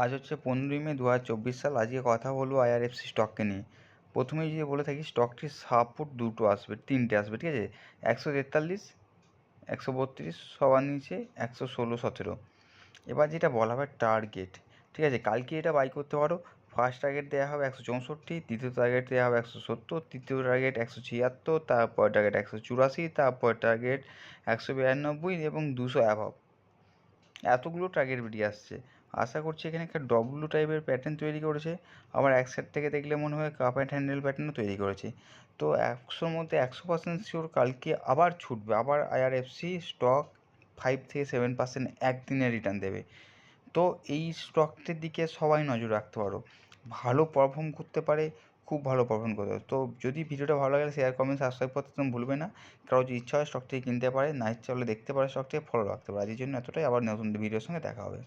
আজ হচ্ছে 15ই মে 2024 সাল। আজকে কথা বলবো আইআরএফসি স্টককে নিয়ে। প্রথমেই যদি বলে থাকি, স্টকটির সাপোর্ট দুটো আসবে, তিনটে আসবে, ঠিক আছে? 143, 132, সবার নিচে 116, 17। এবার যেটা বলা হয় টার্গেট, ঠিক আছে? কালকে এটা বাই করতে পারো। ফার্স্ট টার্গেট দেওয়া হবে 164, দ্বিতীয় টার্গেট দেওয়া হবে 170, তৃতীয় টার্গেট 176, তারপর টার্গেট 184, তারপর টার্গেট 192 এবং 200 অ্যাভাব। এতগুলো টার্গেট বেরিয়ে আসছে। আশা করছি এখানে একটা ডব্লু টাইপের প্যাটার্ন তৈরি করেছে। আবার এক সাইড থেকে দেখলে মনে হয় কাপ অ্যান্ড হ্যান্ডেল প্যাটার্নও তৈরি করেছে। তো 100-র মধ্যে 100% শিওর কালকে আবার ছুটবে, আবার আইআরএফসি স্টক 5 থেকে 7% একদিনে রিটার্ন দেবে। তো এই স্টকটির দিকে সবাই নজর রাখতে পারো। ভালো পারফর্ম করতে পারে, খুব ভালো পারফর্ম করতে পারে। তো যদি ভিডিওটা ভালো লাগে শেয়ার, কমেন্ট, সাবস্ক্রাইব করতে তুমি ভুলবে না। কারো যদি ইচ্ছা হয় স্টকটি কিনতে পারে, না ইচ্ছা হলে দেখতে পারে, স্টকটি ফলো রাখতে পারে। আজকের জন্য এতটাই, আবার নতুন ভিডিওর সঙ্গে দেখা হবে।